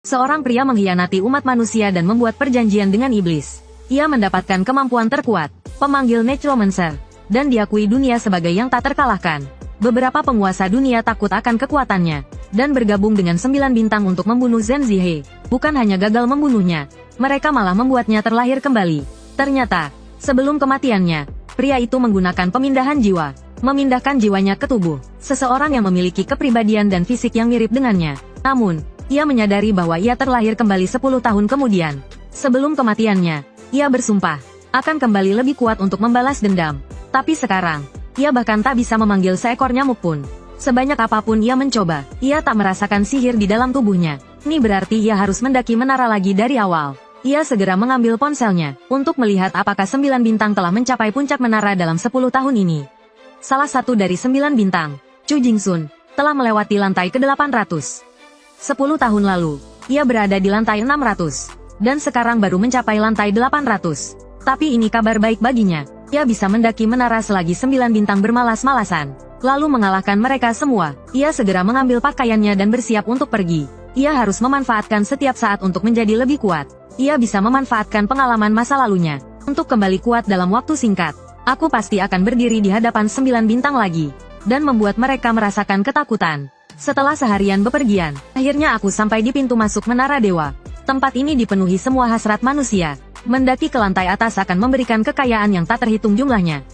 Seorang pria mengkhianati umat manusia dan membuat perjanjian dengan iblis. Ia mendapatkan kemampuan terkuat, pemanggil Necromancer, dan diakui dunia sebagai yang tak terkalahkan. Beberapa penguasa dunia takut akan kekuatannya, dan bergabung dengan 9 bintang untuk membunuh Zhen Zihe. Bukan hanya gagal membunuhnya, mereka malah membuatnya terlahir kembali. Ternyata, sebelum kematiannya, pria itu menggunakan pemindahan jiwa, memindahkan jiwanya ke tubuh seseorang yang memiliki kepribadian dan fisik yang mirip dengannya. Namun, ia menyadari bahwa ia terlahir kembali 10 tahun kemudian. Sebelum kematiannya, ia bersumpah akan kembali lebih kuat untuk membalas dendam. Tapi sekarang, ia bahkan tak bisa memanggil seekor nyamuk pun. Sebanyak apapun ia mencoba, ia tak merasakan sihir di dalam tubuhnya. Ini berarti ia harus mendaki menara lagi dari awal. Ia segera mengambil ponselnya untuk melihat apakah 9 bintang telah mencapai puncak menara dalam 10 tahun ini. Salah satu dari 9 bintang, Chu Jingsun, telah melewati lantai ke-800. 10 tahun lalu, ia berada di lantai 600, dan sekarang baru mencapai lantai 800. Tapi ini kabar baik baginya, ia bisa mendaki menara selagi 9 bintang bermalas-malasan, lalu mengalahkan mereka semua. Ia segera mengambil pakaiannya dan bersiap untuk pergi. Ia harus memanfaatkan setiap saat untuk menjadi lebih kuat. Ia bisa memanfaatkan pengalaman masa lalunya, untuk kembali kuat dalam waktu singkat. Aku pasti akan berdiri di hadapan 9 bintang lagi, dan membuat mereka merasakan ketakutan. Setelah seharian bepergian, akhirnya aku sampai di pintu masuk Menara Dewa. Tempat ini dipenuhi semua hasrat manusia. Mendaki ke lantai atas akan memberikan kekayaan yang tak terhitung jumlahnya.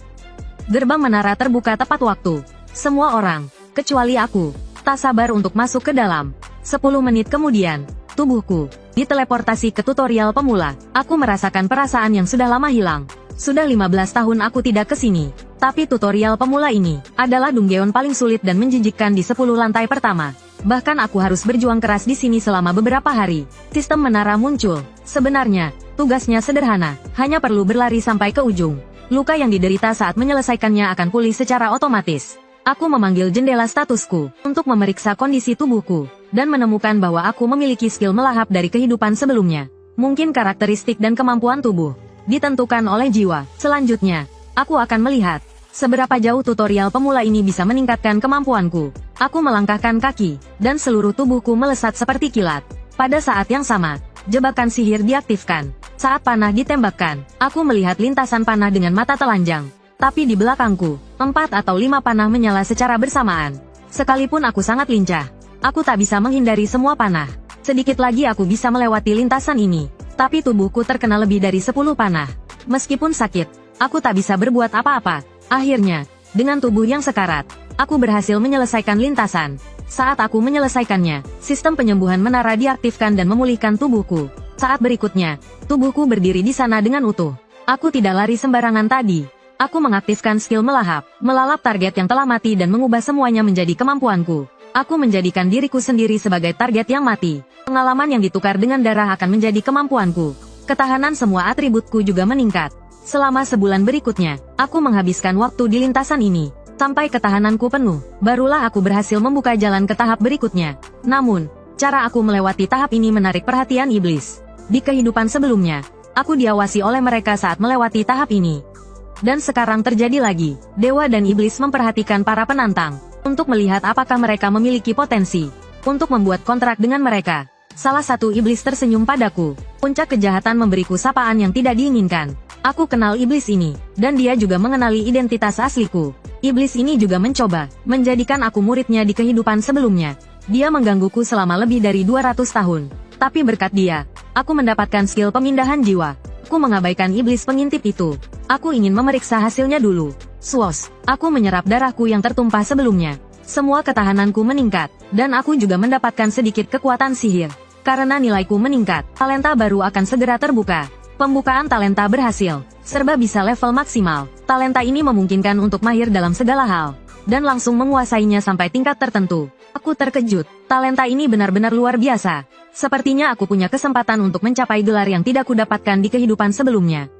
Gerbang menara terbuka tepat waktu. Semua orang, kecuali aku, tak sabar untuk masuk ke dalam. 10 menit kemudian, tubuhku diteleportasi ke tutorial pemula. Aku merasakan perasaan yang sudah lama hilang. Sudah 15 tahun aku tidak ke sini. Tapi tutorial pemula ini adalah dungeon paling sulit dan menjijikkan di 10 lantai pertama. Bahkan aku harus berjuang keras di sini selama beberapa hari. Sistem menara muncul. Sebenarnya, tugasnya sederhana, hanya perlu berlari sampai ke ujung. Luka yang diderita saat menyelesaikannya akan pulih secara otomatis. Aku memanggil jendela statusku untuk memeriksa kondisi tubuhku, dan menemukan bahwa aku memiliki skill melahap dari kehidupan sebelumnya. Mungkin karakteristik dan kemampuan tubuh ditentukan oleh jiwa. Selanjutnya, aku akan melihat seberapa jauh tutorial pemula ini bisa meningkatkan kemampuanku. Aku melangkahkan kaki, dan seluruh tubuhku melesat seperti kilat. Pada saat yang sama, jebakan sihir diaktifkan. Saat panah ditembakkan, aku melihat lintasan panah dengan mata telanjang. Tapi di belakangku, 4 atau 5 panah menyala secara bersamaan. Sekalipun aku sangat lincah, aku tak bisa menghindari semua panah. Sedikit lagi aku bisa melewati lintasan ini. Tapi tubuhku terkena lebih dari 10 panah. Meskipun sakit, aku tak bisa berbuat apa-apa. Akhirnya, dengan tubuh yang sekarat, aku berhasil menyelesaikan lintasan. Saat aku menyelesaikannya, sistem penyembuhan menara diaktifkan dan memulihkan tubuhku. Saat berikutnya, tubuhku berdiri di sana dengan utuh. Aku tidak lari sembarangan tadi. Aku mengaktifkan skill melahap, melalap target yang telah mati dan mengubah semuanya menjadi kemampuanku. Aku menjadikan diriku sendiri sebagai target yang mati. Pengalaman yang ditukar dengan darah akan menjadi kemampuanku. Ketahanan semua atributku juga meningkat. Selama sebulan berikutnya, aku menghabiskan waktu di lintasan ini. Sampai ketahananku penuh, barulah aku berhasil membuka jalan ke tahap berikutnya. Namun, cara aku melewati tahap ini menarik perhatian iblis. Di kehidupan sebelumnya, aku diawasi oleh mereka saat melewati tahap ini. Dan sekarang terjadi lagi, dewa dan iblis memperhatikan para penantang, untuk melihat apakah mereka memiliki potensi untuk membuat kontrak dengan mereka. Salah satu iblis tersenyum padaku. Puncak kejahatan memberiku sapaan yang tidak diinginkan. Aku kenal iblis ini, dan dia juga mengenali identitas asliku. Iblis ini juga mencoba menjadikan aku muridnya di kehidupan sebelumnya. Dia menggangguku selama lebih dari 200 tahun. Tapi berkat dia, aku mendapatkan skill pemindahan jiwa. Aku mengabaikan iblis pengintip itu. Aku ingin memeriksa hasilnya dulu. Swos, aku menyerap darahku yang tertumpah sebelumnya. Semua ketahananku meningkat, dan aku juga mendapatkan sedikit kekuatan sihir. Karena nilaiku meningkat, talenta baru akan segera terbuka. Pembukaan talenta berhasil. Serba bisa level maksimal. Talenta ini memungkinkan untuk mahir dalam segala hal, dan langsung menguasainya sampai tingkat tertentu. Aku terkejut. Talenta ini benar-benar luar biasa. Sepertinya aku punya kesempatan untuk mencapai gelar yang tidak kudapatkan di kehidupan sebelumnya.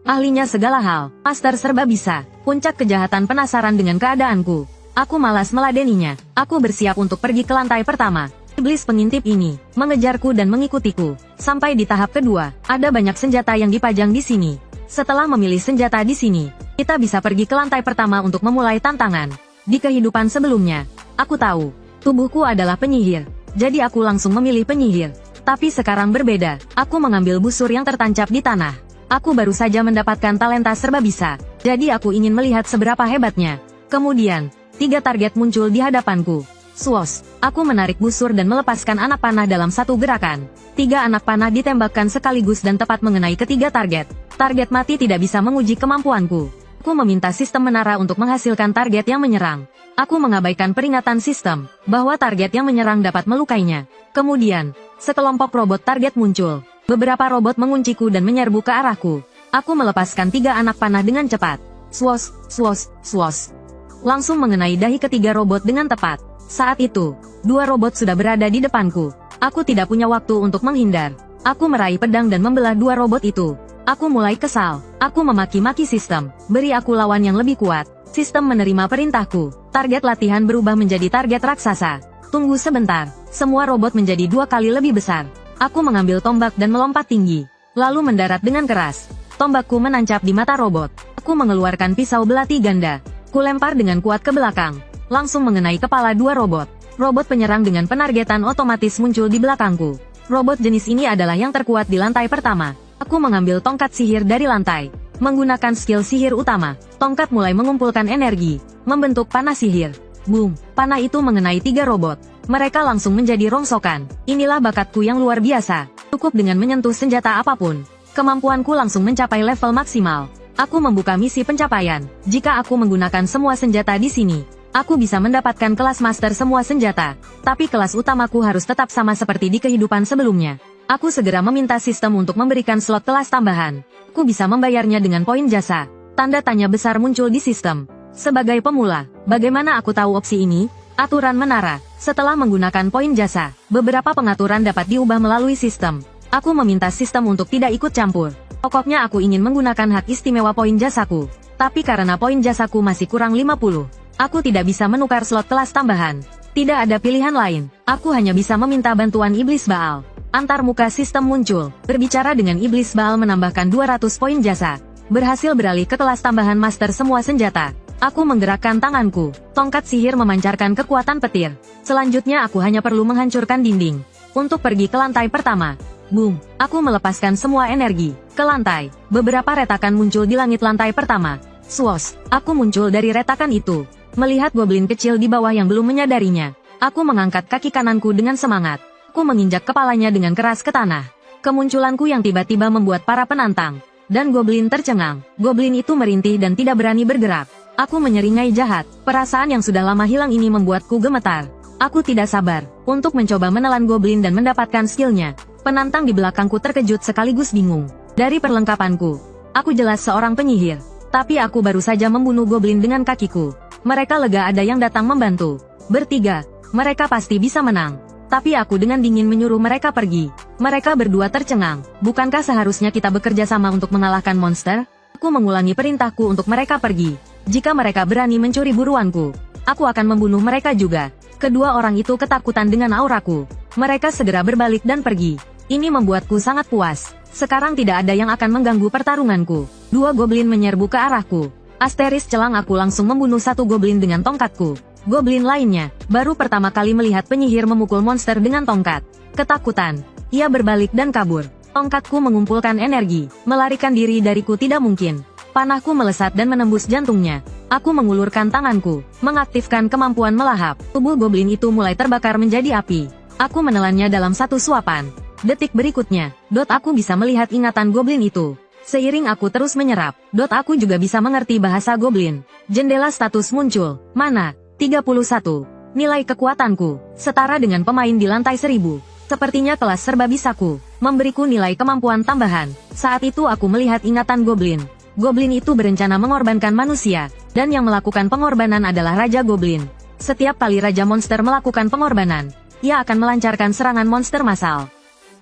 Ahlinya segala hal, master serba bisa. Puncak kejahatan penasaran dengan keadaanku. Aku malas meladeninya. Aku bersiap untuk pergi ke lantai pertama. Iblis pengintip ini mengejarku dan mengikutiku. Sampai di tahap kedua, ada banyak senjata yang dipajang di sini. Setelah memilih senjata di sini, kita bisa pergi ke lantai pertama untuk memulai tantangan. Di kehidupan sebelumnya, aku tahu, tubuhku adalah penyihir. Jadi aku langsung memilih penyihir. Tapi sekarang berbeda, aku mengambil busur yang tertancap di tanah. Aku baru saja mendapatkan talenta serba bisa, jadi aku ingin melihat seberapa hebatnya. Kemudian, 3 target muncul di hadapanku. Swoosh, aku menarik busur dan melepaskan anak panah dalam satu gerakan. 3 anak panah ditembakkan sekaligus dan tepat mengenai ketiga target. Target mati tidak bisa menguji kemampuanku. Aku meminta sistem menara untuk menghasilkan target yang menyerang. Aku mengabaikan peringatan sistem, bahwa target yang menyerang dapat melukainya. Kemudian, sekelompok robot target muncul. Beberapa robot mengunciku dan menyerbu ke arahku. Aku melepaskan 3 anak panah dengan cepat. Swoosh, swoosh, swoosh. Langsung mengenai dahi ketiga robot dengan tepat. Saat itu, 2 robot sudah berada di depanku. Aku tidak punya waktu untuk menghindar. Aku meraih pedang dan membelah 2 robot itu. Aku mulai kesal. Aku memaki-maki sistem. Beri aku lawan yang lebih kuat. Sistem menerima perintahku. Target latihan berubah menjadi target raksasa. Tunggu sebentar. Semua robot menjadi 2 kali lebih besar. Aku mengambil tombak dan melompat tinggi. Lalu mendarat dengan keras. Tombakku menancap di mata robot. Aku mengeluarkan pisau belati ganda. Kulempar dengan kuat ke belakang. Langsung mengenai kepala 2 robot. Robot penyerang dengan penargetan otomatis muncul di belakangku. Robot jenis ini adalah yang terkuat di lantai pertama. Aku mengambil tongkat sihir dari lantai. Menggunakan skill sihir utama, tongkat mulai mengumpulkan energi, membentuk panah sihir. Boom, panah itu mengenai 3 robot. Mereka langsung menjadi rongsokan. Inilah bakatku yang luar biasa. Cukup dengan menyentuh senjata apapun. Kemampuanku langsung mencapai level maksimal. Aku membuka misi pencapaian. Jika aku menggunakan semua senjata di sini, aku bisa mendapatkan kelas master semua senjata. Tapi kelas utamaku harus tetap sama seperti di kehidupan sebelumnya. Aku segera meminta sistem untuk memberikan slot kelas tambahan. Aku bisa membayarnya dengan poin jasa. Tanda tanya besar muncul di sistem. Sebagai pemula, bagaimana aku tahu opsi ini? Aturan menara. Setelah menggunakan poin jasa, beberapa pengaturan dapat diubah melalui sistem. Aku meminta sistem untuk tidak ikut campur. Pokoknya aku ingin menggunakan hak istimewa poin jasaku. Tapi karena poin jasaku masih kurang 50, aku tidak bisa menukar slot kelas tambahan. Tidak ada pilihan lain. Aku hanya bisa meminta bantuan Iblis Baal. Antar muka sistem muncul. Berbicara dengan Iblis Baal menambahkan 200 poin jasa. Berhasil beralih ke kelas tambahan master semua senjata. Aku menggerakkan tanganku. Tongkat sihir memancarkan kekuatan petir. Selanjutnya aku hanya perlu menghancurkan dinding. Untuk pergi ke lantai pertama. Boom. Aku melepaskan semua energi. Ke lantai. Beberapa retakan muncul di langit lantai pertama. Swoosh. Aku muncul dari retakan itu. Melihat goblin kecil di bawah yang belum menyadarinya. Aku mengangkat kaki kananku dengan semangat. Aku menginjak kepalanya dengan keras ke tanah. Kemunculanku yang tiba-tiba membuat para penantang dan goblin tercengang. Goblin itu merintih dan tidak berani bergerak. Aku menyeringai jahat. Perasaan yang sudah lama hilang ini membuatku gemetar. Aku tidak sabar untuk mencoba menelan goblin dan mendapatkan skillnya. Penantang di belakangku terkejut sekaligus bingung. Dari perlengkapanku, aku jelas seorang penyihir. Tapi aku baru saja membunuh goblin dengan kakiku. Mereka lega ada yang datang membantu. Bertiga, mereka pasti bisa menang. Tapi aku dengan dingin menyuruh mereka pergi. Mereka berdua tercengang. Bukankah seharusnya kita bekerja sama untuk mengalahkan monster? Aku mengulangi perintahku untuk mereka pergi. Jika mereka berani mencuri buruanku, aku akan membunuh mereka juga. Kedua orang itu ketakutan dengan auraku. Mereka segera berbalik dan pergi. Ini membuatku sangat puas. Sekarang tidak ada yang akan mengganggu pertarunganku. 2 goblin menyerbu ke arahku. Asteris celang aku langsung membunuh 1 goblin dengan tongkatku. Goblin lainnya, baru pertama kali melihat penyihir memukul monster dengan tongkat. Ketakutan. Ia berbalik dan kabur. Tongkatku mengumpulkan energi. Melarikan diri dariku tidak mungkin. Panahku melesat dan menembus jantungnya. Aku mengulurkan tanganku, mengaktifkan kemampuan melahap. Tubuh goblin itu mulai terbakar menjadi api. Aku menelannya dalam satu suapan. Detik berikutnya, aku bisa melihat ingatan goblin itu. Seiring aku terus menyerap, aku juga bisa mengerti bahasa goblin. Jendela status muncul. Mana? 31. Nilai kekuatanku setara dengan pemain di lantai 1000. Sepertinya kelas serba bisaku memberiku nilai kemampuan tambahan. Saat itu aku melihat ingatan goblin. Goblin itu berencana mengorbankan manusia, dan yang melakukan pengorbanan adalah Raja Goblin. Setiap kali Raja Monster melakukan pengorbanan, ia akan melancarkan serangan monster massal.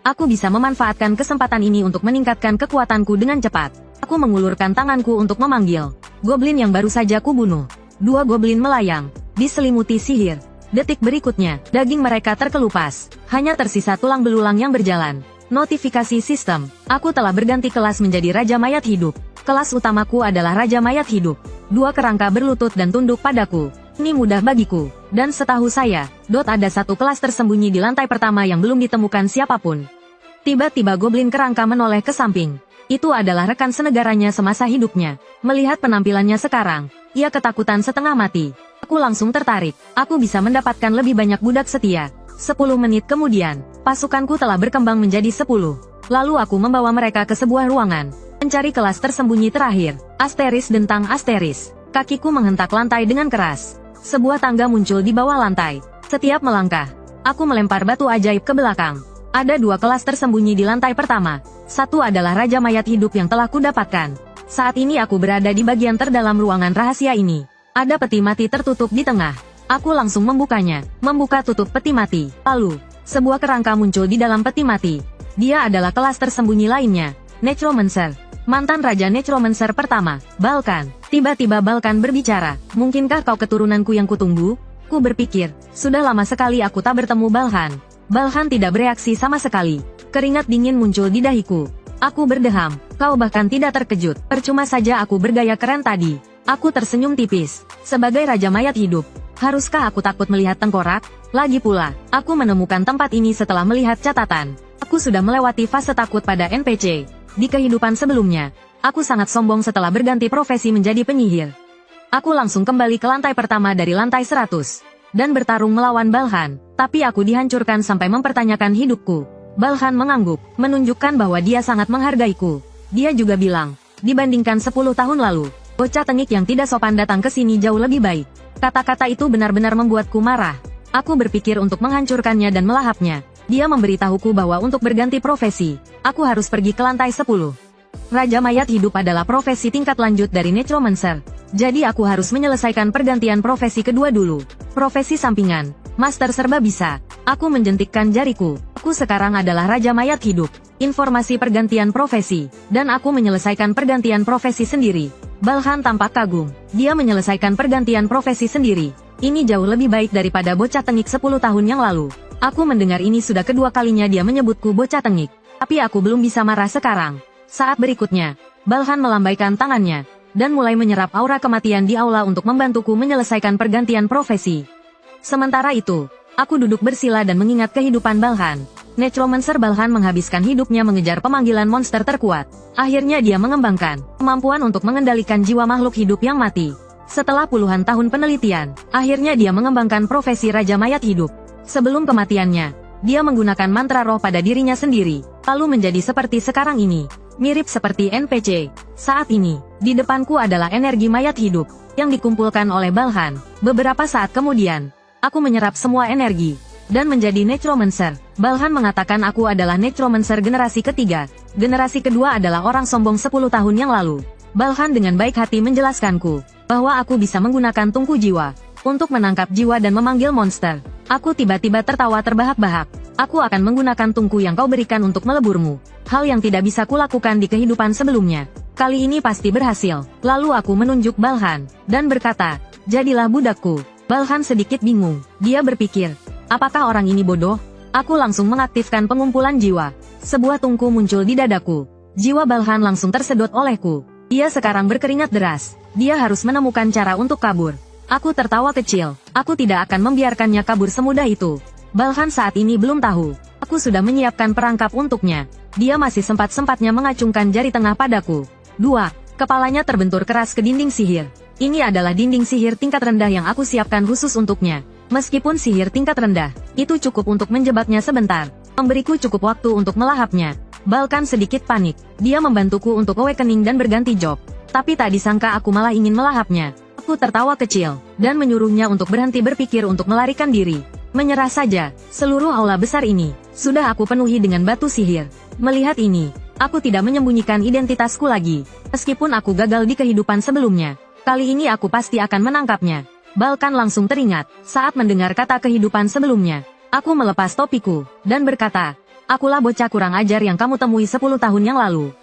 Aku bisa memanfaatkan kesempatan ini untuk meningkatkan kekuatanku dengan cepat. Aku mengulurkan tanganku untuk memanggil goblin yang baru saja kubunuh. 2 goblin melayang, diselimuti sihir. Detik berikutnya, daging mereka terkelupas. Hanya tersisa tulang belulang yang berjalan. Notifikasi sistem. Aku telah berganti kelas menjadi Raja Mayat Hidup. Kelas utamaku adalah Raja Mayat Hidup. 2 kerangka berlutut dan tunduk padaku. Ini mudah bagiku. Dan setahu saya, ada 1 kelas tersembunyi di lantai pertama yang belum ditemukan siapapun. Tiba-tiba goblin kerangka menoleh ke samping. Itu adalah rekan senegaranya semasa hidupnya. Melihat penampilannya sekarang, ia ketakutan setengah mati. Aku langsung tertarik. Aku bisa mendapatkan lebih banyak budak setia. 10 menit kemudian, pasukanku telah berkembang menjadi 10. Lalu aku membawa mereka ke sebuah ruangan. Mencari kelas tersembunyi terakhir. Asteris dentang asteris. Kakiku menghentak lantai dengan keras. Sebuah tangga muncul di bawah lantai. Setiap melangkah, aku melempar batu ajaib ke belakang. Ada 2 kelas tersembunyi di lantai pertama. Satu adalah Raja Mayat Hidup yang telah kudapatkan. Saat ini aku berada di bagian terdalam ruangan rahasia ini. Ada peti mati tertutup di tengah. Aku langsung membukanya. Membuka tutup peti mati. Lalu, sebuah kerangka muncul di dalam peti mati. Dia adalah kelas tersembunyi lainnya. Necromancer. Mantan Raja Necromancer pertama, Balkan. Tiba-tiba Balkan berbicara. Mungkinkah kau keturunanku yang kutunggu? Ku berpikir, sudah lama sekali aku tak bertemu Balkan. Balkan tidak bereaksi sama sekali. Keringat dingin muncul di dahiku. Aku berdeham. Kau bahkan tidak terkejut. Percuma saja aku bergaya keren tadi. Aku tersenyum tipis. Sebagai Raja Mayat Hidup, haruskah aku takut melihat tengkorak? Lagi pula, aku menemukan tempat ini setelah melihat catatan. Aku sudah melewati fase takut pada NPC. Di kehidupan sebelumnya, aku sangat sombong setelah berganti profesi menjadi penyihir. Aku langsung kembali ke lantai pertama dari lantai 100. Dan bertarung melawan Balkan, tapi aku dihancurkan sampai mempertanyakan hidupku. Balkan mengangguk, menunjukkan bahwa dia sangat menghargaiku. Dia juga bilang, dibandingkan 10 tahun lalu, bocah tengik yang tidak sopan datang ke sini jauh lebih baik. Kata-kata itu benar-benar membuatku marah. Aku berpikir untuk menghancurkannya dan melahapnya. Dia memberitahuku bahwa untuk berganti profesi, aku harus pergi ke lantai 10. Raja Mayat Hidup adalah profesi tingkat lanjut dari Necromancer. Jadi aku harus menyelesaikan pergantian profesi kedua dulu. Profesi sampingan, Master Serba Bisa. Aku menjentikkan jariku. Aku sekarang adalah Raja Mayat Hidup. Informasi pergantian profesi. Dan aku menyelesaikan pergantian profesi sendiri. Balkan tampak kagum. Dia menyelesaikan pergantian profesi sendiri. Ini jauh lebih baik daripada bocah tengik 10 tahun yang lalu. Aku mendengar ini sudah kedua kalinya dia menyebutku bocah tengik. Tapi aku belum bisa marah sekarang. Saat berikutnya, Balkan melambaikan tangannya dan mulai menyerap aura kematian di aula untuk membantuku menyelesaikan pergantian profesi. Sementara itu, aku duduk bersila dan mengingat kehidupan Balkan. Necromancer Balkan menghabiskan hidupnya mengejar pemanggilan monster terkuat. Akhirnya dia mengembangkan kemampuan untuk mengendalikan jiwa makhluk hidup yang mati. Setelah puluhan tahun penelitian, akhirnya dia mengembangkan profesi Raja Mayat Hidup. Sebelum kematiannya, dia menggunakan mantra roh pada dirinya sendiri, lalu menjadi seperti sekarang ini. Mirip seperti NPC. Saat ini, di depanku adalah energi mayat hidup, yang dikumpulkan oleh Balkan. Beberapa saat kemudian, aku menyerap semua energi, dan menjadi Necromancer. Balkan mengatakan aku adalah Necromancer generasi ketiga. Generasi kedua adalah orang sombong 10 tahun yang lalu. Balkan dengan baik hati menjelaskanku, bahwa aku bisa menggunakan tungku jiwa, untuk menangkap jiwa dan memanggil monster. Aku tiba-tiba tertawa terbahak-bahak. Aku akan menggunakan tungku yang kau berikan untuk meleburmu. Hal yang tidak bisa kulakukan di kehidupan sebelumnya. Kali ini pasti berhasil. Lalu aku menunjuk Balkan, dan berkata, jadilah budakku. Balkan sedikit bingung. Dia berpikir, apakah orang ini bodoh? Aku langsung mengaktifkan pengumpulan jiwa. Sebuah tungku muncul di dadaku. Jiwa Balkan langsung tersedot olehku. Dia sekarang berkeringat deras. Dia harus menemukan cara untuk kabur. Aku tertawa kecil. Aku tidak akan membiarkannya kabur semudah itu. Balkan saat ini belum tahu. Aku sudah menyiapkan perangkap untuknya. Dia masih sempat-sempatnya mengacungkan jari tengah padaku. 2. Kepalanya terbentur keras ke dinding sihir. Ini adalah dinding sihir tingkat rendah yang aku siapkan khusus untuknya. Meskipun sihir tingkat rendah, itu cukup untuk menjebaknya sebentar. Memberiku cukup waktu untuk melahapnya. Balkan sedikit panik. Dia membantuku untuk awakening dan berganti job. Tapi tak disangka aku malah ingin melahapnya. Aku tertawa kecil, dan menyuruhnya untuk berhenti berpikir untuk melarikan diri. Menyerah saja, seluruh aula besar ini, sudah aku penuhi dengan batu sihir. Melihat ini, aku tidak menyembunyikan identitasku lagi. Meskipun aku gagal di kehidupan sebelumnya, kali ini aku pasti akan menangkapnya. Balkan langsung teringat, saat mendengar kata kehidupan sebelumnya. Aku melepas topiku, dan berkata, akulah bocah kurang ajar yang kamu temui 10 tahun yang lalu.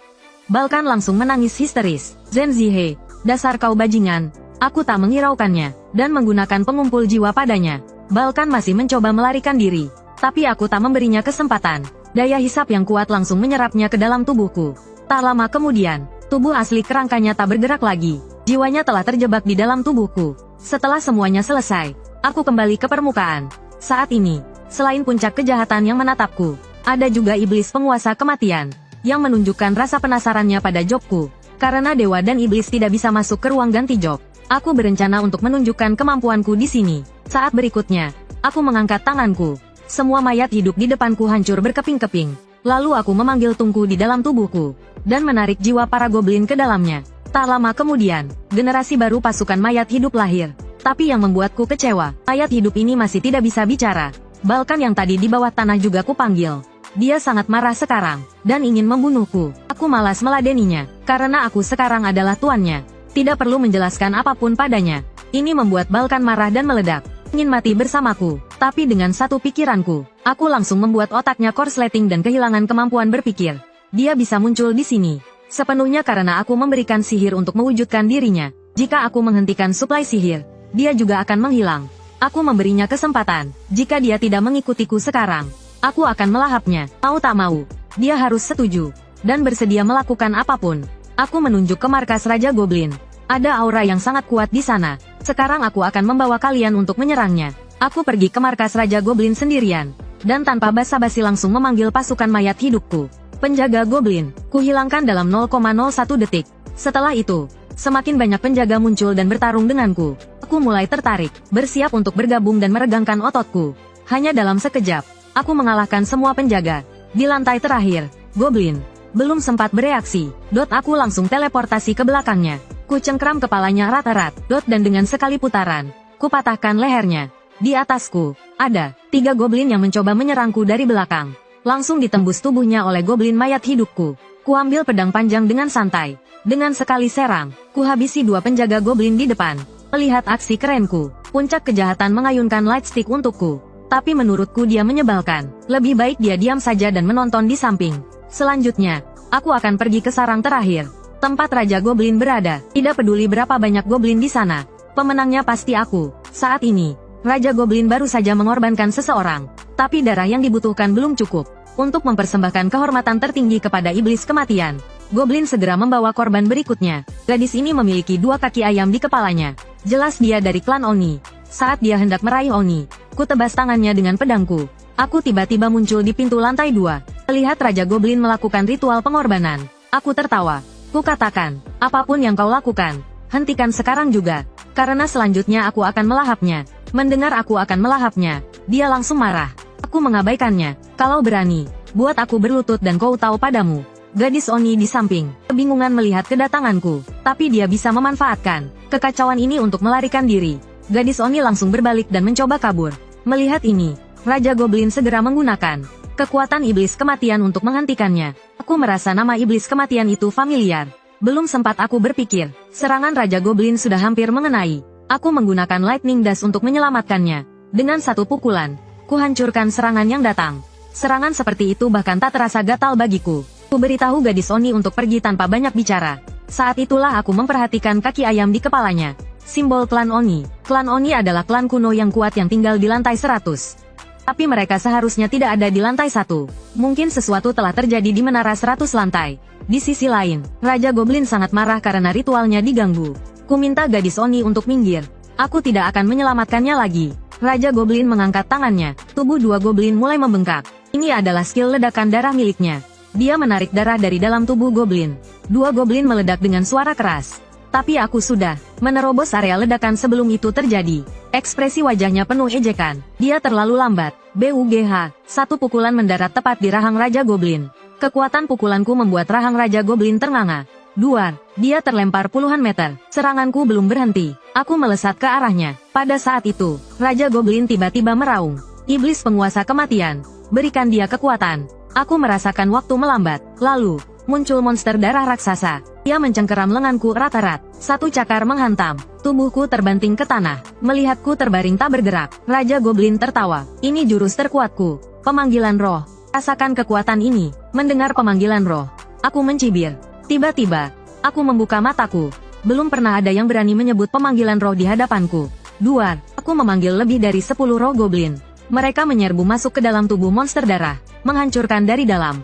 Balkan langsung menangis histeris. Zenzihe, dasar kau bajingan. Aku tak menghiraukannya, dan menggunakan pengumpul jiwa padanya. Balkan masih mencoba melarikan diri, tapi aku tak memberinya kesempatan. Daya hisap yang kuat langsung menyerapnya ke dalam tubuhku. Tak lama kemudian, tubuh asli kerangkanya tak bergerak lagi. Jiwanya telah terjebak di dalam tubuhku. Setelah semuanya selesai, aku kembali ke permukaan. Saat ini, selain puncak kejahatan yang menatapku, Ada juga iblis penguasa kematian, yang menunjukkan rasa penasarannya pada jobku. Karena dewa dan iblis tidak bisa masuk ke ruang ganti job, aku berencana untuk menunjukkan kemampuanku di sini. Saat berikutnya, aku mengangkat tanganku. Semua mayat hidup di depanku hancur berkeping-keping. Lalu aku memanggil tungku di dalam tubuhku, dan menarik jiwa para goblin ke dalamnya. Tak lama kemudian, generasi baru pasukan mayat hidup lahir. Tapi yang membuatku kecewa, mayat hidup ini masih tidak bisa bicara. Balkan yang tadi di bawah tanah juga kupanggil. Dia sangat marah sekarang, dan ingin membunuhku. Aku malas meladeninya, karena aku sekarang adalah tuannya. Tidak perlu menjelaskan apapun padanya. Ini membuat Balkan marah dan meledak. Ingin mati bersamaku, tapi dengan satu pikiranku. Aku langsung membuat otaknya korsleting dan kehilangan kemampuan berpikir. Dia bisa muncul di sini sepenuhnya karena aku memberikan sihir untuk mewujudkan dirinya. Jika aku menghentikan suplai sihir, dia juga akan menghilang. Aku memberinya kesempatan. Jika dia tidak mengikutiku sekarang, aku akan melahapnya. Mau tak mau, dia harus setuju dan bersedia melakukan apapun. Aku menunjuk ke markas Raja Goblin. Ada aura yang sangat kuat di sana. Sekarang aku akan membawa kalian untuk menyerangnya. Aku pergi ke markas Raja Goblin sendirian, dan tanpa basa-basi langsung memanggil pasukan mayat hidupku. Penjaga Goblin, kuhilangkan dalam 0,01 detik. Setelah itu, semakin banyak penjaga muncul dan bertarung denganku. Aku mulai tertarik, bersiap untuk bergabung dan meregangkan ototku. Hanya dalam sekejap, aku mengalahkan semua penjaga. Di lantai terakhir, Goblin belum sempat bereaksi. Aku langsung teleportasi ke belakangnya. Ku cengkram kepalanya rat-rat, dan dengan sekali putaran, ku patahkan lehernya. Di atasku, ada 3 goblin yang mencoba menyerangku dari belakang. Langsung ditembus tubuhnya oleh goblin mayat hidupku. Ku ambil pedang panjang dengan santai. Dengan sekali serang, ku habisi 2 penjaga goblin di depan. Melihat aksi kerenku, puncak kejahatan mengayunkan lightstick untukku. Tapi menurutku dia menyebalkan. Lebih baik dia diam saja dan menonton di samping. Selanjutnya, aku akan pergi ke sarang terakhir, tempat Raja Goblin berada. Tidak peduli berapa banyak goblin di sana, pemenangnya pasti aku. Saat ini, Raja Goblin baru saja mengorbankan seseorang, tapi darah yang dibutuhkan belum cukup untuk mempersembahkan kehormatan tertinggi kepada iblis kematian. Goblin segera membawa korban berikutnya. Gadis ini memiliki 2 kaki ayam di kepalanya. Jelas dia dari klan Oni. Saat dia hendak meraih Oni, ku tebas tangannya dengan pedangku. Aku tiba-tiba muncul di pintu lantai 2. Melihat Raja Goblin melakukan ritual pengorbanan, aku tertawa. Ku katakan, apapun yang kau lakukan, hentikan sekarang juga, karena selanjutnya aku akan melahapnya. Mendengar aku akan melahapnya, dia langsung marah. Aku mengabaikannya. Kalau berani, buat aku berlutut dan kau tahu padamu. Gadis Oni di samping, kebingungan melihat kedatanganku, tapi dia bisa memanfaatkan kekacauan ini untuk melarikan diri. Gadis Oni langsung berbalik dan mencoba kabur. Melihat ini, Raja Goblin segera menggunakan kekuatan iblis kematian untuk menghentikannya. Aku merasa nama iblis kematian itu familiar. Belum sempat aku berpikir, serangan Raja Goblin sudah hampir mengenai. Aku menggunakan lightning dash untuk menyelamatkannya. Dengan satu pukulan, ku hancurkan serangan yang datang. Serangan seperti itu bahkan tak terasa gatal bagiku. Ku beritahu gadis Oni untuk pergi tanpa banyak bicara. Saat itulah aku memperhatikan kaki ayam di kepalanya. Simbol klan Oni. Klan Oni adalah klan kuno yang kuat yang tinggal di lantai 100. Tapi mereka seharusnya tidak ada di lantai 1. Mungkin sesuatu telah terjadi di menara 100 lantai. Di sisi lain, Raja Goblin sangat marah karena ritualnya diganggu. Ku minta gadis Oni untuk minggir. Aku tidak akan menyelamatkannya lagi. Raja Goblin mengangkat tangannya. Tubuh 2 goblin mulai membengkak. Ini adalah skill ledakan darah miliknya. Dia menarik darah dari dalam tubuh goblin. 2 goblin meledak dengan suara keras. Tapi aku sudah menerobos area ledakan sebelum itu terjadi. Ekspresi wajahnya penuh ejekan. Dia terlalu lambat. BUGH, satu pukulan mendarat tepat di rahang Raja Goblin. Kekuatan pukulanku membuat rahang Raja Goblin ternganga. Duar, dia terlempar puluhan meter. Seranganku belum berhenti. Aku melesat ke arahnya. Pada saat itu, Raja Goblin tiba-tiba meraung. Iblis penguasa kematian, berikan dia kekuatan. Aku merasakan waktu melambat. Lalu, muncul monster darah raksasa. Dia mencengkeram lenganku rat-rat. Satu cakar menghantam. Tubuhku terbanting ke tanah. Melihatku terbaring tak bergerak, Raja Goblin tertawa. Ini jurus terkuatku. Pemanggilan roh. Rasakan kekuatan ini. Mendengar pemanggilan roh, aku mencibir. Tiba-tiba, aku membuka mataku. Belum pernah ada yang berani menyebut pemanggilan roh di hadapanku. Duar, aku memanggil lebih dari 10 roh goblin. Mereka menyerbu masuk ke dalam tubuh monster darah, menghancurkan dari dalam.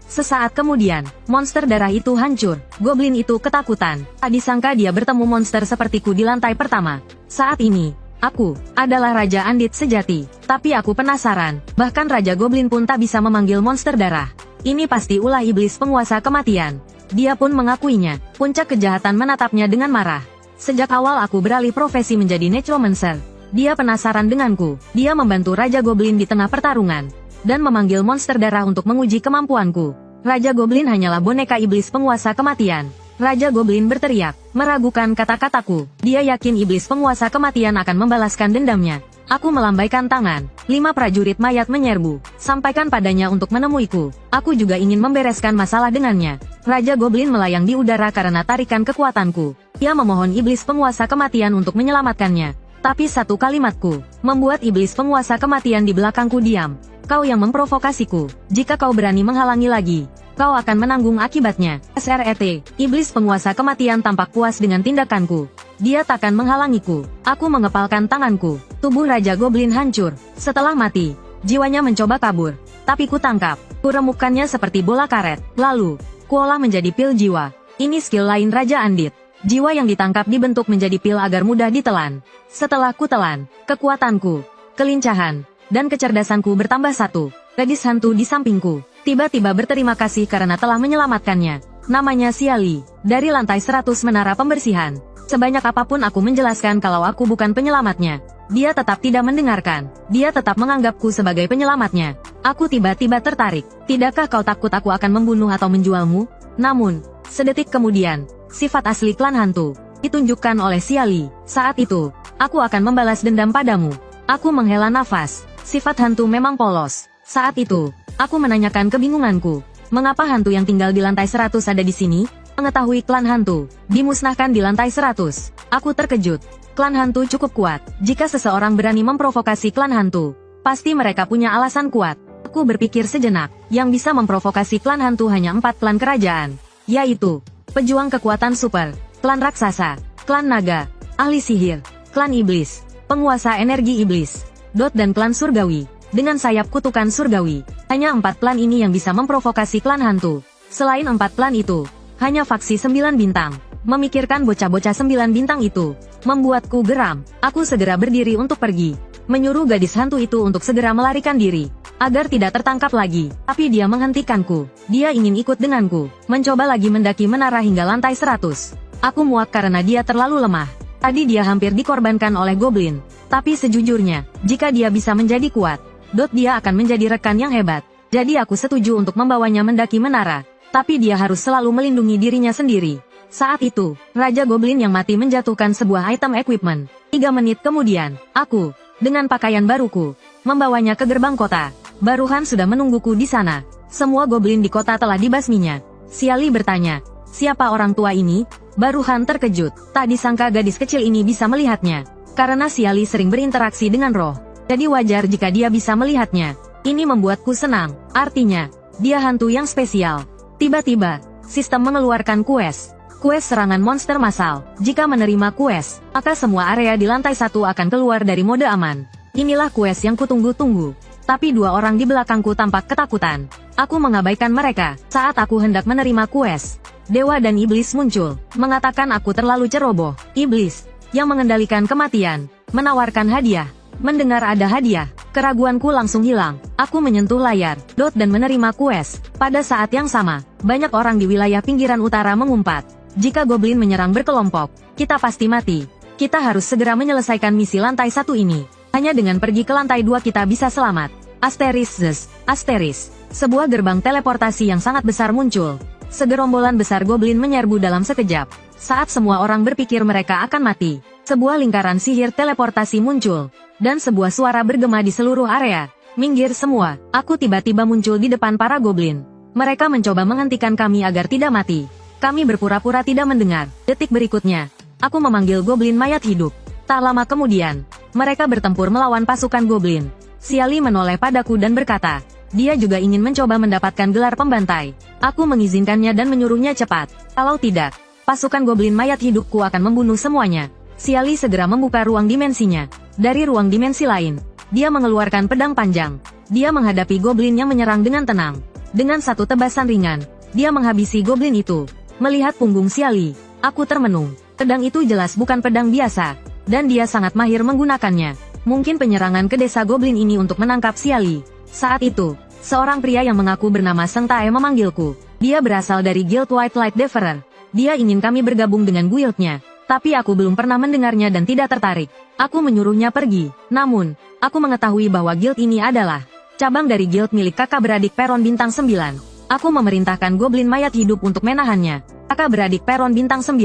Sesaat kemudian, monster darah itu hancur. Goblin itu ketakutan. Tak disangka dia bertemu monster sepertiku di lantai pertama. Saat ini, Aku adalah Raja Andit sejati. Tapi aku penasaran, bahkan Raja Goblin pun tak bisa memanggil monster darah. Ini pasti ulah iblis penguasa kematian. Dia pun mengakuinya. Puncak kejahatan menatapnya dengan marah. Sejak awal aku beralih profesi menjadi necromancer. Dia penasaran denganku. Dia membantu Raja Goblin di tengah pertarungan. Dan memanggil monster darah untuk menguji kemampuanku. Raja Goblin hanyalah boneka iblis penguasa kematian. Raja Goblin berteriak, meragukan kata-kataku. Dia yakin iblis penguasa kematian akan membalaskan dendamnya. Aku melambaikan tangan. 5 prajurit mayat menyerbu. Sampaikan padanya untuk menemuiku. Aku juga ingin membereskan masalah dengannya. Raja Goblin melayang di udara karena tarikan kekuatanku. Ia memohon iblis penguasa kematian untuk menyelamatkannya. Tapi satu kalimatku membuat iblis penguasa kematian di belakangku diam. Kau yang memprovokasiku. Jika kau berani menghalangi lagi, kau akan menanggung akibatnya. SRET, iblis penguasa kematian tampak puas dengan tindakanku. Dia takkan menghalangiku. Aku mengepalkan tanganku. Tubuh Raja Goblin hancur. Setelah mati, jiwanya mencoba kabur. Tapi ku tangkap. Ku remukkannya seperti bola karet. Lalu, kuolah menjadi pil jiwa. Ini skill lain Raja Andit. Jiwa yang ditangkap dibentuk menjadi pil agar mudah ditelan. Setelah ku telan, kekuatanku, kelincahan, dan kecerdasanku bertambah 1. Gadis hantu di sampingku tiba-tiba berterima kasih karena telah menyelamatkannya. Namanya Xiali, dari lantai 100 menara pembersihan. Sebanyak apapun aku menjelaskan kalau aku bukan penyelamatnya, dia tetap tidak mendengarkan. Dia tetap menganggapku sebagai penyelamatnya. Aku tiba-tiba tertarik. Tidakkah kau takut aku akan membunuh atau menjualmu? Namun, sedetik kemudian, sifat asli klan hantu ditunjukkan oleh Xiali. Saat itu, aku akan membalas dendam padamu. Aku menghela nafas. Sifat hantu memang polos. Saat itu, aku menanyakan kebingunganku. Mengapa hantu yang tinggal di lantai 100 ada di sini? Mengetahui klan hantu dimusnahkan di lantai 100. Aku terkejut. Klan hantu cukup kuat. Jika seseorang berani memprovokasi klan hantu, pasti mereka punya alasan kuat. Aku berpikir sejenak. Yang bisa memprovokasi klan hantu hanya 4 klan kerajaan, yaitu pejuang kekuatan super, klan raksasa, klan naga, ahli sihir, klan iblis, penguasa energi iblis, dan klan surgawi. Dengan sayap kutukan surgawi, hanya 4 klan ini yang bisa memprovokasi klan hantu. Selain 4 klan itu, hanya faksi 9 bintang. Memikirkan bocah-bocah 9 bintang itu membuatku geram. Aku segera berdiri untuk pergi, menyuruh gadis hantu itu untuk segera melarikan diri agar tidak tertangkap lagi. Tapi dia menghentikanku. Dia ingin ikut denganku, mencoba lagi mendaki menara hingga lantai 100. Aku muak karena dia terlalu lemah. Tadi dia hampir dikorbankan oleh goblin. Tapi sejujurnya, jika dia bisa menjadi kuat, dia akan menjadi rekan yang hebat. Jadi aku setuju untuk membawanya mendaki menara. Tapi dia harus selalu melindungi dirinya sendiri. Saat itu, Raja Goblin yang mati menjatuhkan sebuah item equipment. 3 menit kemudian, aku, dengan pakaian baruku, membawanya ke gerbang kota. Baruhan sudah menungguku di sana. Semua goblin di kota telah dibasminya. Xiali bertanya, siapa orang tua ini? Baruhan terkejut. Tak disangka gadis kecil ini bisa melihatnya. Karena Xiali sering berinteraksi dengan roh. Jadi wajar jika dia bisa melihatnya. Ini membuatku senang. Artinya, dia hantu yang spesial. Tiba-tiba, sistem mengeluarkan quest serangan monster massal. Jika menerima quest, maka semua area di lantai 1 akan keluar dari mode aman. Inilah quest yang kutunggu-tunggu. Tapi 2 orang di belakangku tampak ketakutan. Aku mengabaikan mereka. Saat aku hendak menerima quest, Dewa dan Iblis muncul, mengatakan aku terlalu ceroboh. Iblis, yang mengendalikan kematian, menawarkan hadiah. Mendengar ada hadiah, keraguanku langsung hilang. Aku menyentuh layar, dan menerima quest. Pada saat yang sama, banyak orang di wilayah pinggiran utara mengumpat. Jika goblin menyerang berkelompok, kita pasti mati. Kita harus segera menyelesaikan misi lantai 1 ini. Hanya dengan pergi ke lantai 2 kita bisa selamat. Asteris. Sebuah gerbang teleportasi yang sangat besar muncul. Segerombolan besar goblin menyerbu dalam sekejap. Saat semua orang berpikir mereka akan mati, sebuah lingkaran sihir teleportasi muncul. Dan sebuah suara bergema di seluruh area. Minggir semua. Aku tiba-tiba muncul di depan para goblin. Mereka mencoba menghentikan kami agar tidak mati. Kami berpura-pura tidak mendengar. Detik berikutnya, aku memanggil goblin mayat hidup. Tak lama kemudian, mereka bertempur melawan pasukan goblin. Xiali menoleh padaku dan berkata, dia juga ingin mencoba mendapatkan gelar pembantai. Aku mengizinkannya dan menyuruhnya cepat. Kalau tidak, pasukan goblin mayat hidupku akan membunuh semuanya. Xiali segera membuka ruang dimensinya. Dari ruang dimensi lain, dia mengeluarkan pedang panjang. Dia menghadapi goblin yang menyerang dengan tenang. Dengan satu tebasan ringan, dia menghabisi goblin itu. Melihat punggung Xiali, aku termenung. Pedang itu jelas bukan pedang biasa. dan dia sangat mahir menggunakannya. Mungkin penyerangan ke desa goblin ini untuk menangkap Xiali. Saat itu, seorang pria yang mengaku bernama Seng Tae memanggilku. Dia berasal dari Guild White Light Deferer. Dia ingin kami bergabung dengan guildnya. Tapi aku belum pernah mendengarnya dan tidak tertarik. Aku menyuruhnya pergi. Namun, aku mengetahui bahwa guild ini adalah cabang dari guild milik kakak beradik Peron Bintang 9. Aku memerintahkan goblin mayat hidup untuk menahannya. Kakak beradik Peron Bintang 9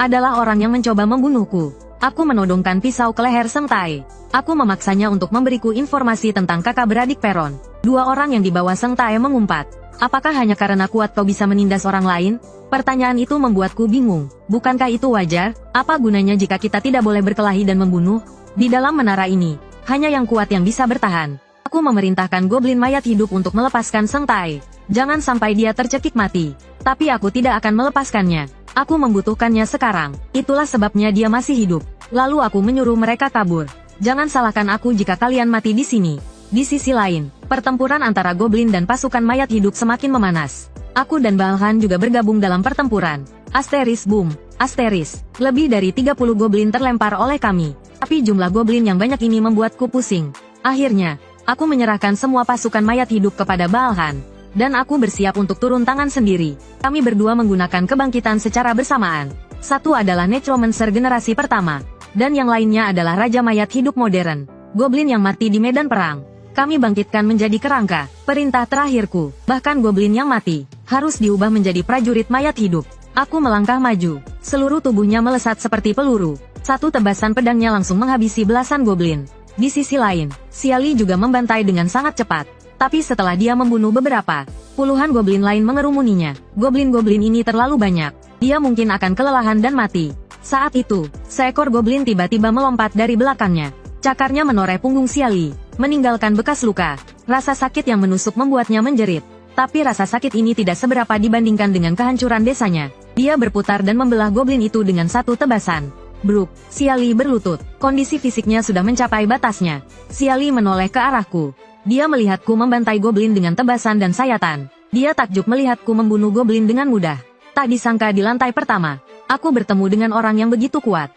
adalah orang yang mencoba membunuhku. Aku menodongkan pisau ke leher Seng Tae. Aku memaksanya untuk memberiku informasi tentang kakak beradik Peron. Dua orang yang dibawa Seng Tae mengumpat. Apakah hanya karena kuat kau bisa menindas orang lain? Pertanyaan itu membuatku bingung. Bukankah itu wajar? Apa gunanya jika kita tidak boleh berkelahi dan membunuh? Di dalam menara ini, hanya yang kuat yang bisa bertahan. Aku memerintahkan goblin mayat hidup untuk melepaskan Seng Tae. Jangan sampai dia tercekik mati. Tapi aku tidak akan melepaskannya. Aku membutuhkannya sekarang. Itulah sebabnya dia masih hidup. Lalu aku menyuruh mereka kabur. Jangan salahkan aku jika kalian mati di sini. Di sisi lain, pertempuran antara goblin dan pasukan mayat hidup semakin memanas. Aku dan Balhan juga bergabung dalam pertempuran. Asteris boom, asteris. Lebih dari 30 goblin terlempar oleh kami. Tapi jumlah goblin yang banyak ini membuatku pusing. Akhirnya, aku menyerahkan semua pasukan mayat hidup kepada Balhan. Dan aku bersiap untuk turun tangan sendiri. Kami berdua menggunakan kebangkitan secara bersamaan. Satu adalah Necromancer generasi pertama. Dan yang lainnya adalah Raja Mayat Hidup modern. Goblin yang mati di medan perang. Kami bangkitkan menjadi kerangka. Perintah terakhirku, bahkan goblin yang mati, harus diubah menjadi prajurit mayat hidup. Aku melangkah maju. Seluruh tubuhnya melesat seperti peluru. Satu tebasan pedangnya langsung menghabisi belasan goblin. Di sisi lain, Xiali juga membantai dengan sangat cepat. Tapi setelah dia membunuh beberapa, puluhan goblin lain mengerumuninya. Goblin-goblin ini terlalu banyak. Dia mungkin akan kelelahan dan mati. Saat itu, seekor goblin tiba-tiba melompat dari belakangnya. Cakarnya menoreh punggung Xiali, meninggalkan bekas luka. Rasa sakit yang menusuk membuatnya menjerit. Tapi rasa sakit ini tidak seberapa dibandingkan dengan kehancuran desanya. Dia berputar dan membelah goblin itu dengan satu tebasan. Bruk, Xiali berlutut. Kondisi fisiknya sudah mencapai batasnya. Xiali menoleh ke arahku. Dia melihatku membantai goblin dengan tebasan dan sayatan. Dia takjub melihatku membunuh goblin dengan mudah. Tak disangka di lantai pertama, aku bertemu dengan orang yang begitu kuat.